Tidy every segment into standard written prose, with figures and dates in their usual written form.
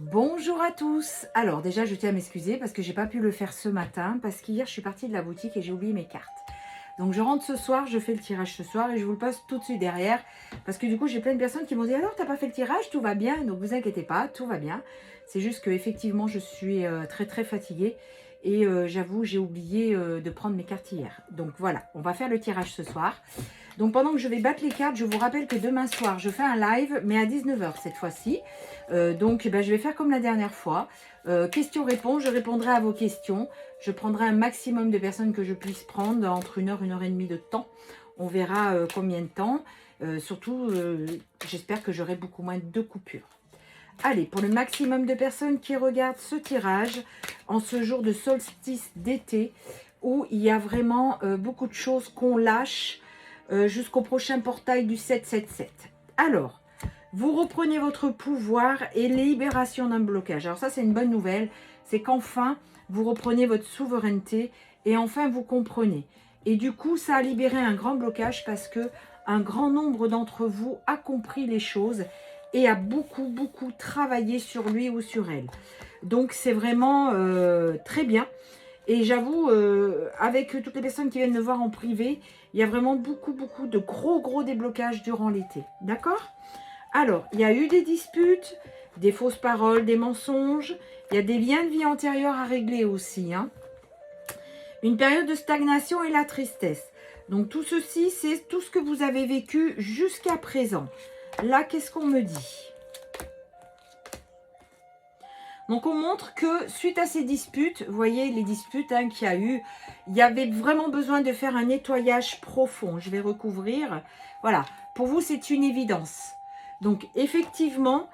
Bonjour à tous. Alors déjà, je tiens à m'excuser parce que j'ai pas pu le faire ce matin parce qu'hier, je suis partie de la boutique et j'ai oublié mes cartes. Donc je rentre ce soir, je fais le tirage ce soir et je vous le poste tout de suite derrière parce que du coup, j'ai plein de personnes qui m'ont dit alors, t'as pas fait le tirage, tout va bien. Donc vous inquiétez pas, tout va bien. C'est juste que effectivement, je suis très fatiguée et j'avoue, j'ai oublié de prendre mes cartes hier. Donc voilà, on va faire le tirage ce soir. Donc pendant que je vais battre les cartes, je vous rappelle que demain soir, je fais un live, mais à 19 h cette fois-ci. Donc je vais faire comme la dernière fois. Questions-réponses, je répondrai à vos questions. Je prendrai un maximum de personnes que je puisse prendre, entre 1 et 1 h 30 de temps. On verra combien de temps. Surtout, j'espère que j'aurai beaucoup moins de coupures. Allez, pour le maximum de personnes qui regardent ce tirage, en ce jour de solstice d'été, où il y a vraiment beaucoup de choses qu'on lâche, jusqu'au prochain portail du 777. Alors, vous reprenez votre pouvoir et libération d'un blocage. Alors ça, c'est une bonne nouvelle. C'est qu'enfin, vous reprenez votre souveraineté et enfin, vous comprenez. Et du coup, ça a libéré un grand blocage parce que un grand nombre d'entre vous a compris les choses et a beaucoup travaillé sur lui ou sur elle. Donc, c'est vraiment très bien. Et j'avoue, avec toutes les personnes qui viennent me voir en privé, il y a vraiment beaucoup de gros déblocages durant l'été. D'accord? Alors, il y a eu des disputes, des fausses paroles, des mensonges. Il y a des liens de vie antérieurs à régler aussi. Une période de stagnation et la tristesse. Donc tout ceci, c'est tout ce que vous avez vécu jusqu'à présent. Là, qu'est-ce qu'on me dit ? Donc, on montre que suite à ces disputes, vous voyez les disputes qu'il y a eu, il y avait vraiment besoin de faire un nettoyage profond. Je vais recouvrir. Voilà, pour vous, c'est une évidence. Donc, effectivement,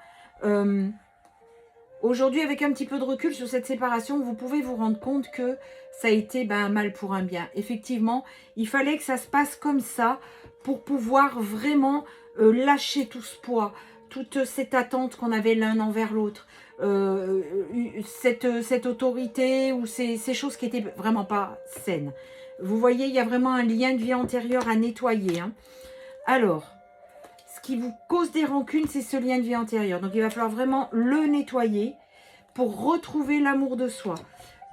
aujourd'hui, avec un petit peu de recul sur cette séparation, vous pouvez vous rendre compte que ça a été un mal pour un bien. Effectivement, il fallait que ça se passe comme ça pour pouvoir vraiment lâcher tout ce poids, toute cette attente qu'on avait l'un envers l'autre. Cette autorité ou ces choses qui n'étaient vraiment pas saines. Vous voyez, il y a vraiment un lien de vie antérieur à nettoyer. Alors, ce qui vous cause des rancunes, c'est ce lien de vie antérieur. Donc, il va falloir vraiment le nettoyer pour retrouver l'amour de soi.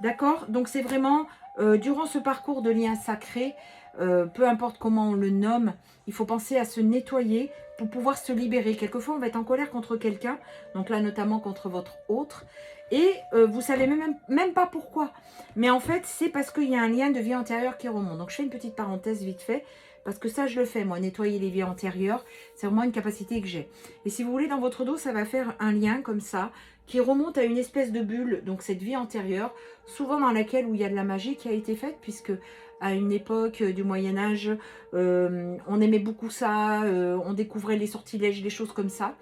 D'accord? Donc, c'est vraiment, durant ce parcours de lien sacré, peu importe comment on le nomme, il faut penser à se nettoyer pour pouvoir se libérer. Quelquefois, on va être en colère contre quelqu'un, donc là, notamment contre votre autre, et vous savez même pas pourquoi. Mais en fait, c'est parce qu'il y a un lien de vie antérieure qui remonte. Donc, je fais une petite parenthèse vite fait, parce que ça, je le fais, moi, nettoyer les vies antérieures, c'est vraiment une capacité que j'ai. Et si vous voulez, dans votre dos, ça va faire un lien comme ça, qui remonte à une espèce de bulle, donc cette vie antérieure, souvent dans laquelle où il y a de la magie qui a été faite, puisque à une époque du Moyen-Âge, on aimait beaucoup ça, on découvrait les sortilèges, des choses comme ça.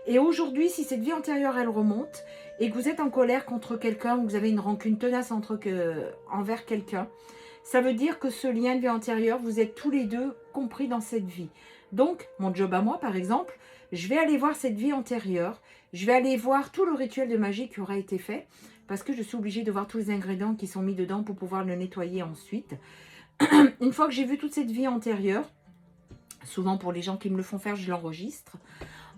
Et aujourd'hui, si cette vie antérieure, elle remonte, et que vous êtes en colère contre quelqu'un, ou que vous avez une rancune tenace envers quelqu'un, ça veut dire que ce lien de vie antérieure, vous êtes tous les deux compris dans cette vie. Donc, mon job à moi, par exemple, je vais aller voir cette vie antérieure, je vais aller voir tout le rituel de magie qui aura été fait, parce que je suis obligée de voir tous les ingrédients qui sont mis dedans pour pouvoir le nettoyer ensuite. Une fois que j'ai vu toute cette vie antérieure, souvent pour les gens qui me le font faire, je l'enregistre.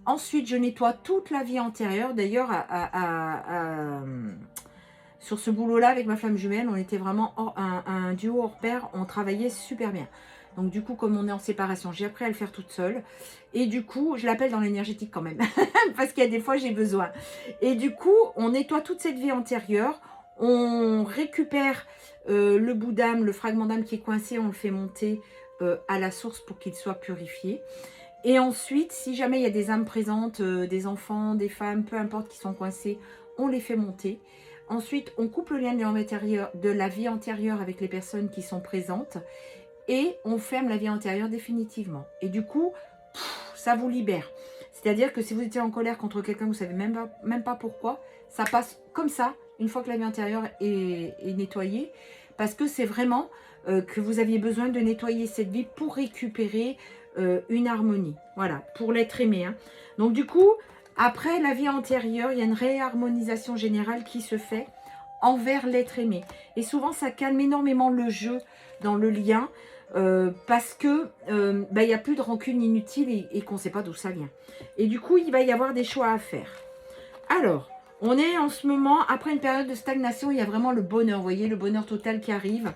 Ensuite, je nettoie toute la vie antérieure. D'ailleurs, sur ce boulot-là, avec ma flamme jumelle, on était vraiment un duo hors pair. On travaillait super bien. Donc du coup, comme on est en séparation, j'ai appris à le faire toute seule. Et du coup, je l'appelle dans l'énergétique quand même. Parce qu'il y a des fois, j'ai besoin. Et du coup, on nettoie toute cette vie antérieure. On récupère le bout d'âme, le fragment d'âme qui est coincé. On le fait monter à la source pour qu'il soit purifié. Et ensuite, si jamais il y a des âmes présentes, des enfants, des femmes, peu importe, qui sont coincés, on les fait monter. Ensuite, on coupe le lien de la vie antérieure avec les personnes qui sont présentes et on ferme la vie antérieure définitivement. Et du coup, ça vous libère. C'est-à-dire que si vous étiez en colère contre quelqu'un, vous ne savez même pas pourquoi, ça passe comme ça, une fois que la vie antérieure est nettoyée, parce que c'est vraiment que vous aviez besoin de nettoyer cette vie pour récupérer une harmonie. Voilà, pour l'être aimé. Donc du coup, après la vie antérieure, il y a une réharmonisation générale qui se fait envers l'être aimé. Et souvent, ça calme énormément le jeu dans le lien parce que il n'y a plus de rancune inutile et qu'on ne sait pas d'où ça vient. Et du coup, il va y avoir des choix à faire. Alors, On est en ce moment, après une période de stagnation, il y a vraiment le bonheur, vous voyez, le bonheur total qui arrive.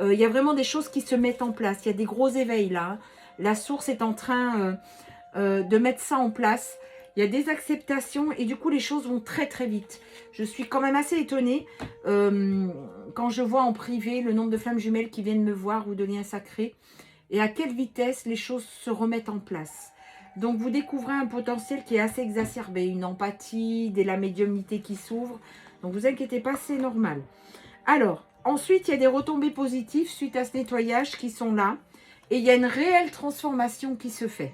Il y a vraiment des choses qui se mettent en place. Il y a des gros éveils là. Hein. La source est en train de mettre ça en place. Il y a des acceptations et du coup, les choses vont très très vite. Je suis quand même assez étonnée quand je vois en privé le nombre de flammes jumelles qui viennent me voir ou de liens sacrés et à quelle vitesse les choses se remettent en place. Donc, vous découvrez un potentiel qui est assez exacerbé, une empathie, de la médiumnité qui s'ouvre. Donc, vous inquiétez pas, c'est normal. Alors, ensuite, il y a des retombées positives suite à ce nettoyage qui sont là. Et il y a une réelle transformation qui se fait.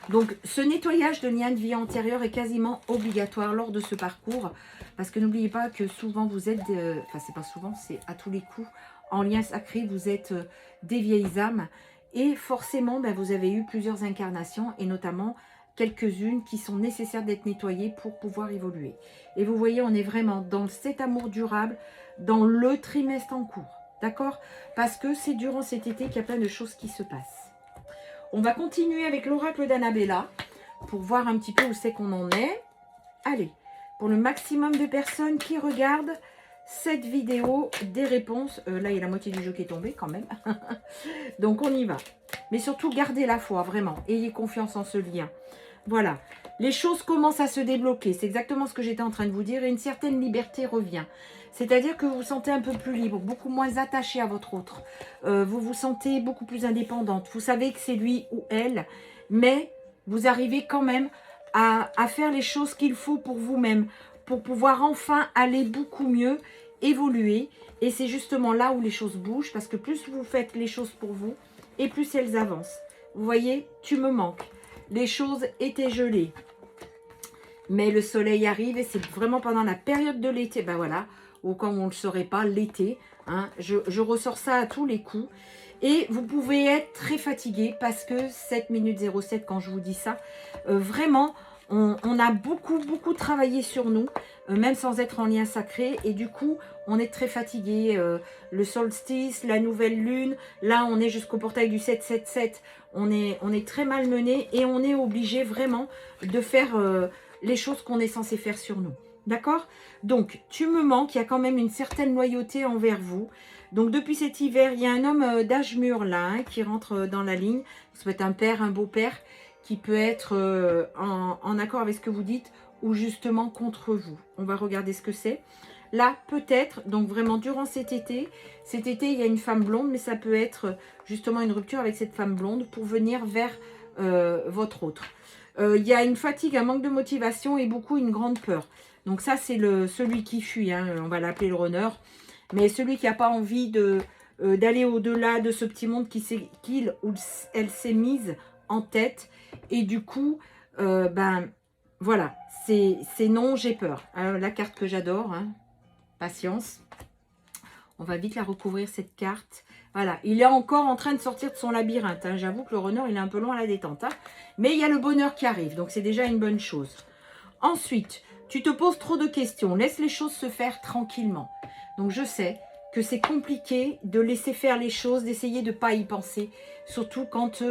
Donc, ce nettoyage de liens de vie antérieurs est quasiment obligatoire lors de ce parcours. Parce que n'oubliez pas que souvent, vous êtes... enfin, c'est pas souvent, c'est à tous les coups. En lien sacré, vous êtes des vieilles âmes. Et forcément, ben, vous avez eu plusieurs incarnations. Et notamment, quelques-unes qui sont nécessaires d'être nettoyées pour pouvoir évoluer. Et vous voyez, on est vraiment dans cet amour durable, dans le trimestre en cours. D'accord? Parce que c'est durant cet été qu'il y a plein de choses qui se passent. On va continuer avec l'oracle d'Annabella pour voir un petit peu où c'est qu'on en est. Allez, pour le maximum de personnes qui regardent cette vidéo, des réponses. Là, il y a la moitié du jeu qui est tombé quand même. Donc, on y va. Mais surtout, gardez la foi, vraiment. Ayez confiance en ce lien. Voilà. Les choses commencent à se débloquer. C'est exactement ce que j'étais en train de vous dire. Et une certaine liberté revient. C'est-à-dire que vous vous sentez un peu plus libre, beaucoup moins attaché à votre autre. Vous vous sentez beaucoup plus indépendante. Vous savez que c'est lui ou elle, mais vous arrivez quand même à faire les choses qu'il faut pour vous-même, pour pouvoir enfin aller beaucoup mieux, évoluer. Et c'est justement là où les choses bougent, parce que plus vous faites les choses pour vous, et plus elles avancent. Vous voyez, tu me manques. Les choses étaient gelées. Mais le soleil arrive et c'est vraiment pendant la période de l'été. Ben voilà. Ou quand on ne le saurait pas, l'été. Hein, je ressors ça à tous les coups. Et vous pouvez être très fatigué parce que 7 minutes 07, quand je vous dis ça, vraiment, on a beaucoup travaillé sur nous, même sans être en lien sacré. Et du coup, on est très fatigué. Le solstice, la nouvelle lune, là, on est jusqu'au portail du 777. On est très malmené et on est obligé vraiment de faire les choses qu'on est censé faire sur nous. D'accord? Donc, tu me manques, il y a quand même une certaine loyauté envers vous. Donc, depuis cet hiver, il y a un homme d'âge mûr là, hein, qui rentre dans la ligne. Ça peut être un père, un beau-père, qui peut être en accord avec ce que vous dites ou justement contre vous. On va regarder ce que c'est. Là, peut-être, donc vraiment durant cet été, il y a une femme blonde, mais ça peut être justement une rupture avec cette femme blonde pour venir vers votre autre. Il y a une fatigue, un manque de motivation et beaucoup une grande peur. Donc ça, c'est celui qui fuit, hein, on va l'appeler le runner. Mais celui qui n'a pas envie d'aller au-delà de ce petit monde qu'il ou elle s'est mise en tête. Et du coup, ben voilà, c'est non, j'ai peur. Alors, la carte que j'adore, hein, patience. On va vite la recouvrir, cette carte. Voilà, il est encore en train de sortir de son labyrinthe. Hein. J'avoue que le runner, il est un peu loin à la détente. Hein. Mais il y a le bonheur qui arrive, donc c'est déjà une bonne chose. Ensuite, tu te poses trop de questions. Laisse les choses se faire tranquillement. Donc, je sais que c'est compliqué de laisser faire les choses, d'essayer de ne pas y penser. Surtout quand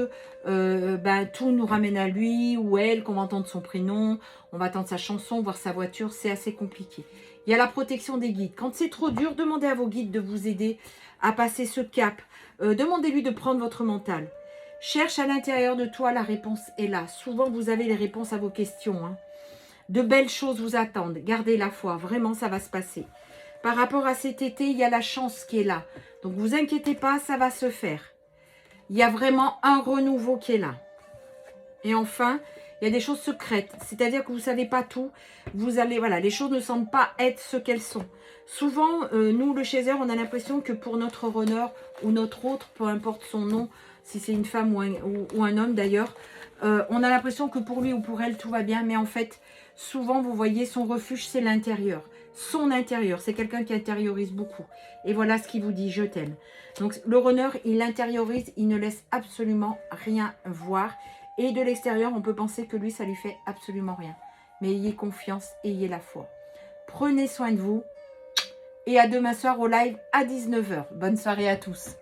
ben, tout nous ramène à lui ou elle, qu'on va entendre son prénom, on va entendre sa chanson, voir sa voiture. C'est assez compliqué. Il y a la protection des guides. Quand c'est trop dur, demandez à vos guides de vous aider à passer ce cap. Demandez-lui de prendre votre mental. Cherche à l'intérieur de toi, la réponse est là. Souvent, vous avez les réponses à vos questions. Hein. De belles choses vous attendent. Gardez la foi. Vraiment, ça va se passer. Par rapport à cet été, il y a la chance qui est là. Donc, vous inquiétez pas, ça va se faire. Il y a vraiment un renouveau qui est là. Et enfin, il y a des choses secrètes. C'est-à-dire que vous ne savez pas tout. Vous allez, voilà, les choses ne semblent pas être ce qu'elles sont. Souvent, nous, le chaser, on a l'impression que pour notre runner ou notre autre, peu importe son nom, si c'est une femme ou un homme d'ailleurs, on a l'impression que pour lui ou pour elle, tout va bien. Mais en fait, souvent, vous voyez, son refuge, c'est l'intérieur. Son intérieur, c'est quelqu'un qui intériorise beaucoup. Et voilà ce qu'il vous dit, je t'aime. Donc, le runner, il intériorise, il ne laisse absolument rien voir. Et de l'extérieur, on peut penser que lui, ça lui fait absolument rien. Mais ayez confiance, ayez la foi. Prenez soin de vous. Et à demain soir au live à 19 h. Bonne soirée à tous.